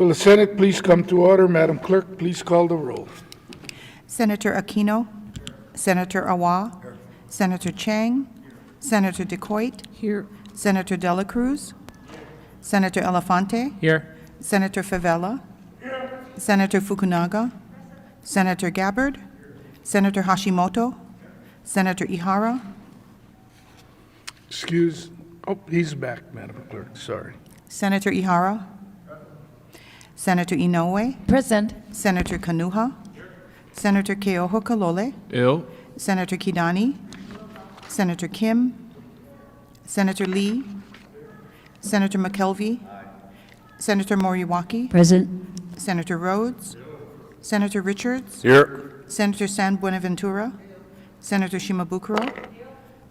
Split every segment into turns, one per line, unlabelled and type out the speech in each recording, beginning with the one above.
Will the Senate please come to order? Madam Clerk, please call the roll.
Senator Aquino, Senator Awa, Senator Chang, Senator DeCoit,
Here.
Senator Dela Cruz, Senator Elefante,
Here.
Senator Favela, Senator Fukunaga, Senator Gabbard, Senator Hashimoto, Senator Ihara,
He's back, Madam Clerk, sorry.
Senator Ihara, Senator Inoue,
Present.
Senator Kanuha, Senator Keoho Kalole,
Ill.
Senator Kidani, Senator Kim, Senator Lee, Senator McKelvey, Senator Moriwaki,
Present.
Senator Rhodes, Senator Richards,
Here.
Senator San Buenaventura, Senator Shimabukuro,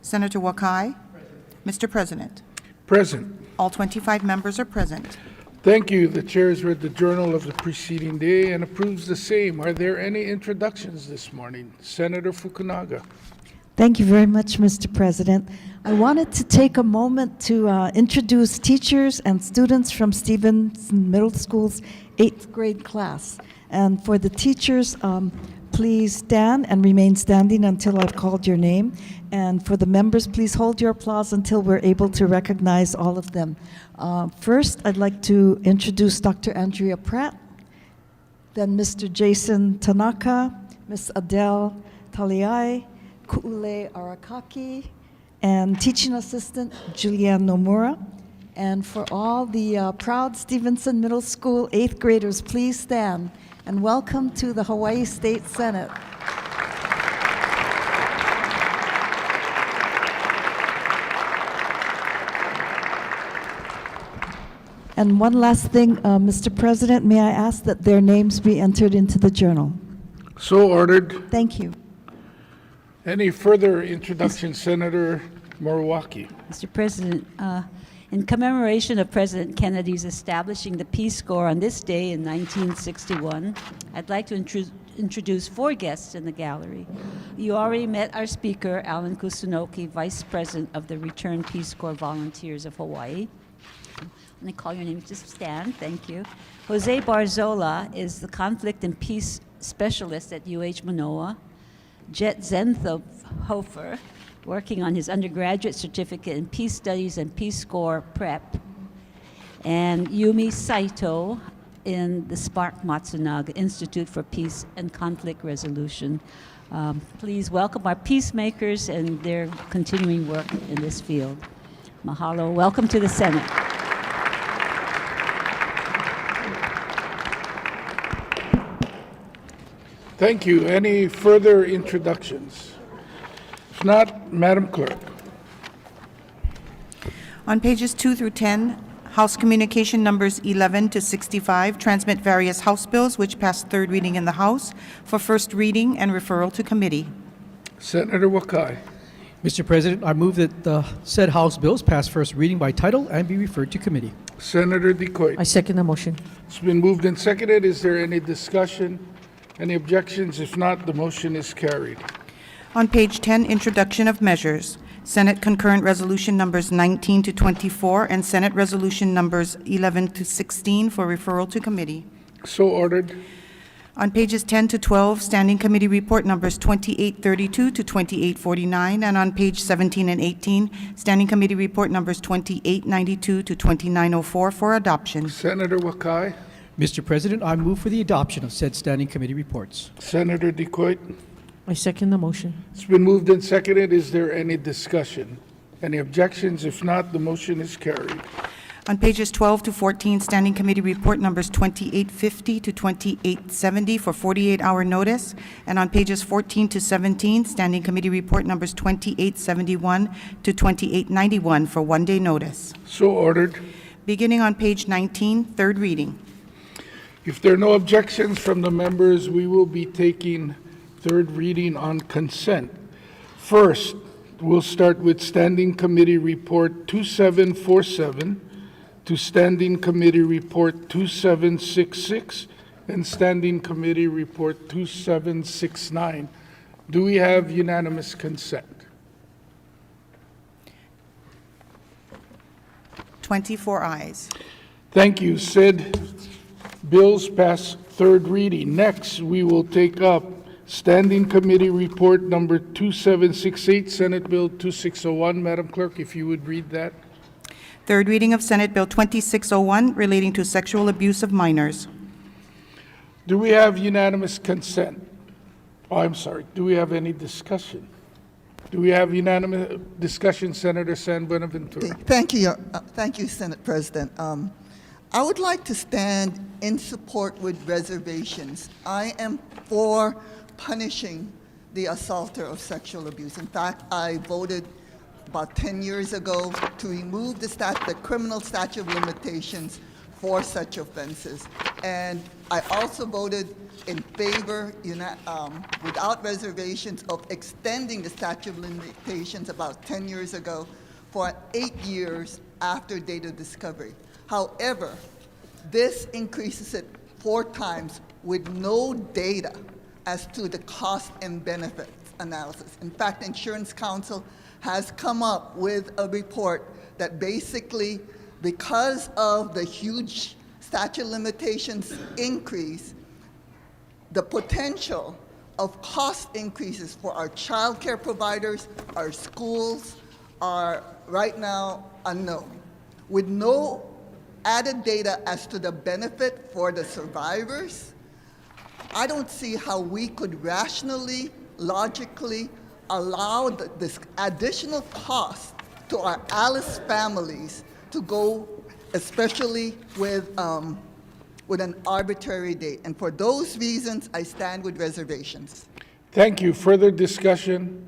Senator Wakai. Mr. President,
Present.
all 25 members are present.
Thank you. The chair has read the journal of the preceding day and approves the same. Are there any introductions this morning? Senator Fukunaga.
Thank you very much, Mr. President. I wanted to take a moment to introduce teachers and students from Stevenson Middle School's 8th grade class. And for the teachers, please stand and remain standing until I've called your name. And for the members, please hold your applause until we're able to recognize all of them. First, I'd like to introduce Dr. Andrea Pratt, then Mr. Jason Tanaka, Ms. Adele Taliai, Ku'ule Arakaki, and teaching assistant Julianne Nomura. And for all the proud Stevenson Middle School 8th graders, please stand and welcome to the Hawaii State Senate. And one last thing, Mr. President, may I ask that their names be entered into the journal?
So ordered.
Thank you.
Any further introduction, Senator Moriwaki?
Mr. President, in commemoration of President Kennedy's establishing the Peace Corps on this day in 1961, I'd like to introduce 4 guests in the gallery. You already met our speaker, Alan Kusunoki, Vice President of the Returned Peace Corps Volunteers of Hawaii. When I call your name, just stand. Thank you. Jose Barzola is the Conflict and Peace Specialist at UH Manoa. Jet Zenthofer, working on his undergraduate certificate in Peace Studies and Peace Corps Prep. And Yumi Saito in the Spark Matsunaga Institute for Peace and Conflict Resolution. Please welcome our peacemakers and their continuing work in this field. Mahalo. Welcome to the Senate.
Thank you. Any further introductions? If not, Madam Clerk.
On pages 2 through 10, House Communication numbers 11 to 65 transmit various House bills which passed third reading in the House for first reading and referral to committee.
Senator Wakai.
Mr. President, I move that the said House bills pass first reading by title and be referred to committee.
Senator DeCoit.
I second the motion.
It's been moved and seconded. Is there any discussion? Any objections? If not, the motion is carried.
On page 10, introduction of measures. Senate concurrent resolution numbers 19 to 24 and Senate resolution numbers 11 to 16 for referral to committee.
So ordered.
On pages 10 to 12, standing committee report numbers 2832 to 2849, and on page 17 and 18, standing committee report numbers 2892 to 2904 for adoption.
Senator Wakai.
Mr. President, I move for the adoption of said standing committee reports.
Senator DeCoit.
I second the motion.
It's been moved and seconded. Is there any discussion? Any objections? If not, the motion is carried.
On pages 12 to 14, standing committee report numbers 2850 to 2870 for 48-hour notice, and on pages 14 to 17, standing committee report numbers 2871 to 2891 for one-day notice.
So ordered.
Beginning on page 19, third reading.
If there are no objections from the members, we will be taking third reading on consent. First, we'll start with Standing Committee Report 2747 to Standing Committee Report 2766 and Standing Committee Report 2769. Do we have unanimous consent?
24 ayes.
Thank you. Said Bills pass third reading. Next, we will take up Standing Committee Report Number 2768, Senate Bill 2601. Madam Clerk, if you would read that.
Third reading of Senate Bill 2601 relating to sexual abuse of minors.
Do we have unanimous consent? Oh, I'm sorry. Do we have any discussion? Do we have unanimous discussion, Senator San Buenaventura?
Thank you, Senate President. I would like to stand in support with reservations. I am for punishing the assaulter of sexual abuse. In fact, I voted about 10 years ago to remove the criminal statute of limitations for such offenses. And I also voted in favor, without reservations, of extending the statute of limitations about 10 years ago for 8 years after date of discovery. However, this increases it 4 times with no data as to the cost and benefits analysis. In fact, Insurance Council has come up with a report that basically, because of the huge statute of limitations increase, the potential of cost increases for our child care providers, our schools, are right now unknown. With no added data as to the benefit for the survivors, I don't see how we could rationally, logically allow this additional cost to our Alice families to go, especially with an arbitrary date. And for those reasons, I stand with reservations.
Thank you. Further discussion?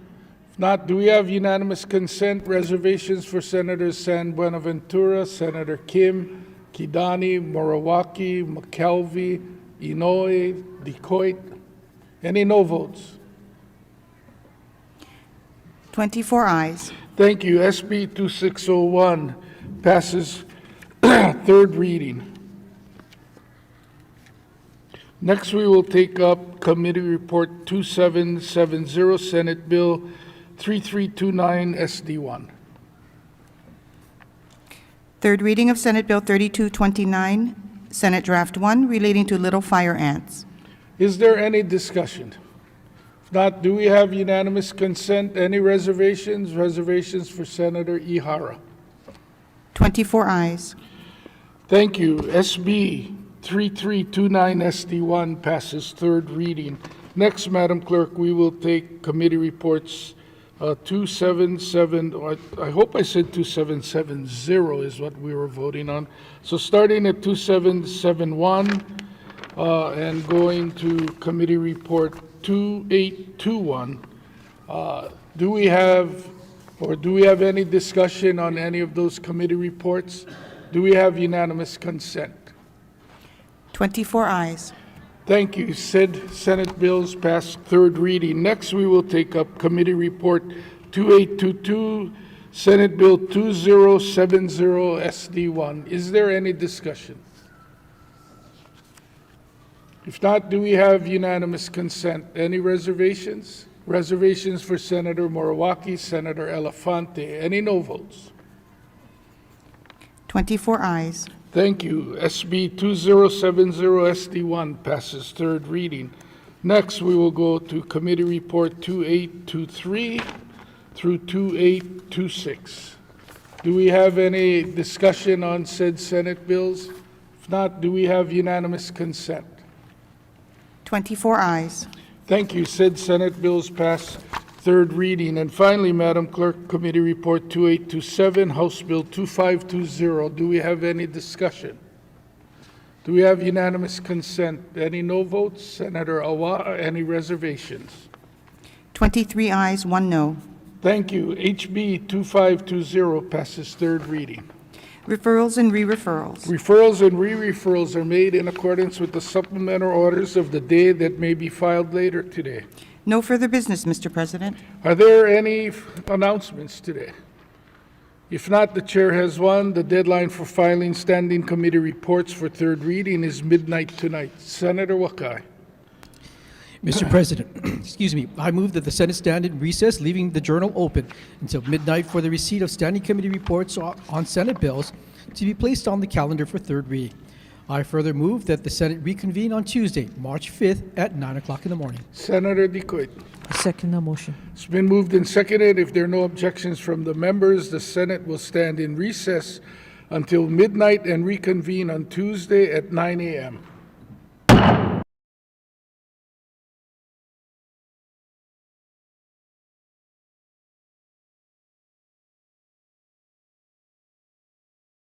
If not, do we have unanimous consent? Reservations for Senators San Buenaventura, Senator Kim, Kidani, Morawaki, McKelvey, Inouye, Decoit. Any no votes?
24 ayes.
Thank you. SB 2601 passes third reading. Next, we will take up Committee Report 2770, Senate Bill 3329 SD1.
Third reading of Senate Bill 3229, Senate Draft 1, relating to little fire ants.
Is there any discussion? If not, do we have unanimous consent? Any reservations? Reservations for Senator Ihara.
24 ayes.
Thank you. SB 3329 SD1 passes third reading. Next, Madam Clerk, we will take committee reports 277, or I hope I said 2770 is what we were voting on. So starting at 2771 and going to committee report 2821, do we have any discussion on any of those committee reports? Do we have unanimous consent?
24 ayes.
Thank you. Said Senate bills passed third reading. Next, we will take up Committee Report 2822, Senate Bill 2070 SD1. Is there any discussion? If not, do we have unanimous consent? Any reservations? Reservations for Senator Morawaki, Senator Elefante. Any no votes?
24 ayes.
Thank you. SB 2070 SD1 passes third reading. Next, we will go to Committee Report 2823 through 2826. Do we have any discussion on said Senate bills? If not, do we have unanimous consent?
24 ayes.
Thank you. Said Senate bills pass third reading. And finally, Madam Clerk, Committee Report 2827, House Bill 2520. Do we have any discussion? Do we have unanimous consent? Any no votes? Senator Awa, any reservations?
23 ayes, 1 no.
Thank you. HB 2520 passes third reading.
Referrals and re-referrals.
Referrals and re-referrals are made in accordance with the supplemental orders of the day that may be filed later today.
No further business, Mr. President.
Are there any announcements today? If not, the chair has one. The deadline for filing standing committee reports for third reading is midnight tonight. Senator Wakai.
Mr. President, excuse me, I move that the Senate stand in recess, leaving the journal open until midnight for the receipt of standing committee reports on Senate bills to be placed on the calendar for third reading. I further move that the Senate reconvene on Tuesday, March 5th at 9 o'clock in the morning.
Senator DeQuitt.
I second the motion.
It's been moved and seconded. If there are no objections from the members, the Senate will stand in recess until midnight and reconvene on Tuesday at 9 a.m.